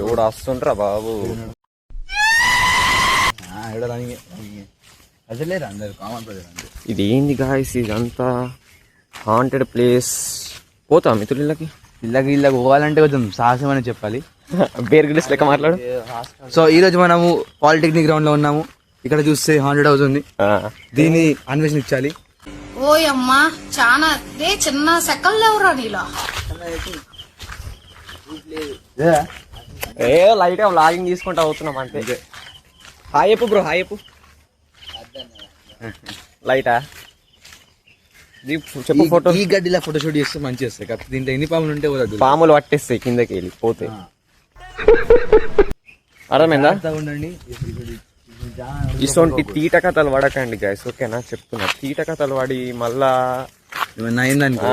ఎవడు వస్తుంటారా బాబు ఇది ఏంది గాయస్ ఇదంతా హాంటెడ్ ప్లేస్. పోతా మిత్రులకి ఇళ్ళకి పోవాలంటే కొంచెం సాహసం అని చెప్పాలి. బేర్ గ్రిల్స్ లెక్క మాట్లాడు. సో ఈ రోజు మనము పాలిటెక్నిక్ గ్రౌండ్ లో ఉన్నాము. ఇక్కడ చూస్తే హాంటెడ్ హౌస్ ఉంది, దీన్ని అన్వేషించాలి. ఓయమ్మా చాలా చిన్న సెకల్ ఎవరా నీలో ఏ లైట్ గా వ్లాగింగ్ తీసుకుంటా అవుతున్నాం అంతే. హాయ్ చెప్పు బ్రో, హాయ్ చెప్పు. లైటా చెప్పు. ఫోటో ఈ గడ్డిలా ఫోటోషూట్ చేస్తే మంచి వస్తాయి. దీంట్లో ఎన్ని పాములు ఉంటే పాములు పట్టేస్తాయి కిందకి వెళ్ళి పోతే. అర్థమైందా? ఉండండి. ఇటువంటి తీట కథలు పడకండి గైస్, ఓకేనా చెప్తున్నా. తీట కథలు పడి మళ్ళా ఏమన్నా అయిందండి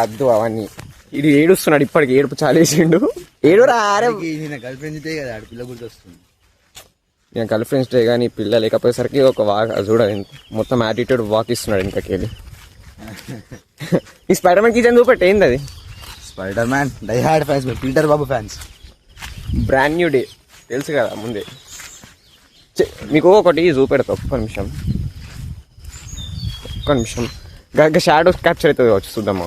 అద్దు అవన్నీ. ఇది ఏడుస్తున్నాడు ఇప్పటికి, ఏడుపు చాలేసిండు. ఏడురా గర్ల్ ఫ్రెండ్స్ డే కదా, పిల్ల గుర్తొస్తుంది. నేను గర్ల్ ఫ్రెండ్స్ డే కానీ పిల్ల లేకపోయేసరికి ఒక వాక్ చూడండి, మొత్తం యాటిట్యూడ్ వాక్ ఇస్తున్నాడు ఇంకకెళ్ళి. ఈ స్పైడర్ మ్యాన్ కిచెన్ చూపెట్టి ఏంది అది? Spider Man die hard fans, Peter Babu fans. Brand new day తెలుసు కదా ముందే. మీకు ఒకటి చూపెడతా, ఒక్క నిమిషం. షాడో క్యాప్చర్ అవుతుంది కావచ్చు, చూద్దామా.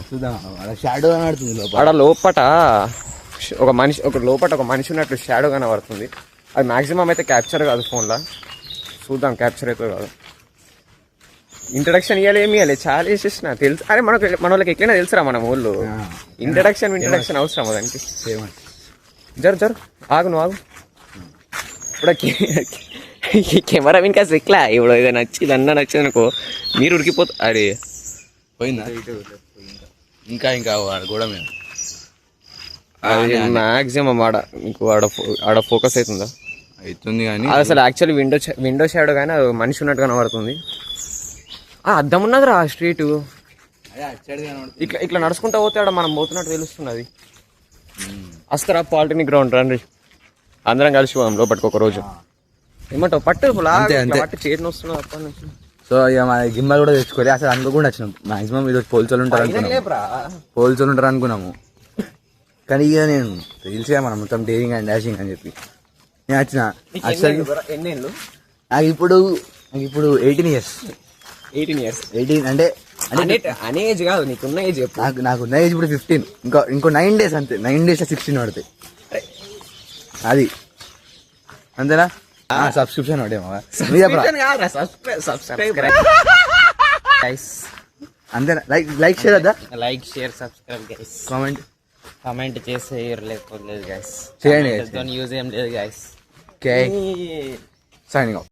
షాడో కనబడుతుంది ఆడ లోపట ఒక మనిషి ఉన్నట్టు షాడో కనబడుతుంది. అది మాక్సిమం అయితే క్యాప్చర్ కాదు ఫోన్లో, చూద్దాం క్యాప్చర్ అవుతుంది కాదు. ఇంట్రడక్షన్ ఇవ్వాలి చాలా వేసేసిన తెలుసు. అరే మన వాళ్ళకి ఎట్లయినా తెలుసురా మన ఊళ్ళో. ఇంట్రడక్షన్ అవసరం దానికి. జరు ఆగు నువ్వు ఆగు. ఇప్పుడు కెమెరా వినికా ఎట్లా ఇప్పుడు ఏదో నచ్చింది నచ్చింది అనుకో, మీరు ఉడికిపోతా. అరే పోయిందా? ఇంకా కూడా అది మ్యాక్సిమం మీకు ఆడ ఫోకస్ అవుతుందా? అవుతుంది కానీ అసలు యాక్చువల్లీ విండో షాడో కానీ అది మనిషి ఉన్నట్టు కనబడుతుంది. అద్దం ఉన్నది రా స్ట్రీట్. ఇట్లా నడుచుకుంటా పోతే ఆడ మనం పోతున్నట్టు తెలుస్తున్నది. వస్తారా పాలిటెక్నిక్ గ్రౌండ్ రండి, అందరం కలిసి పోదాం లోపలికి ఒక రోజు. ఏమంటావు? పట్టు పట్టు చేతిని వస్తున్నది అప్పటి నుంచి. సో ఇక మన గిమ్మలు కూడా తెచ్చుకోవాలి. అసలు అనుకోకుండా వచ్చినాం. మాక్సిమం ఈరోజు పోల్చోలు ఉంటారు అనుకున్నాము, కానీ ఇక నేను తెలిసే మనం మొత్తం డేరింగ్ అండ్ డాషింగ్ అని చెప్పి నేను వచ్చిన. ఎన్నేళ్ళు? నాకు ఇప్పుడు 18 years. 18 అంటే అనే ఏజ్ కాదు, నీకున్న ఏజ్. నాకున్న ఏజ్ ఇప్పుడు 15. ఇంకో 9 days అంతే. 9 days 16 పడతాయి. అది అంతేనా? సబ్స్క్రిప్షన్ అంతేనా? లైక్ షేర్ అదా? Like share subscribe guys. Comment చేస్తే లేకపోతే లేదు గైస్. చేయండి, యూజ్ ఏం లేదు గైస్. Okay, signing off.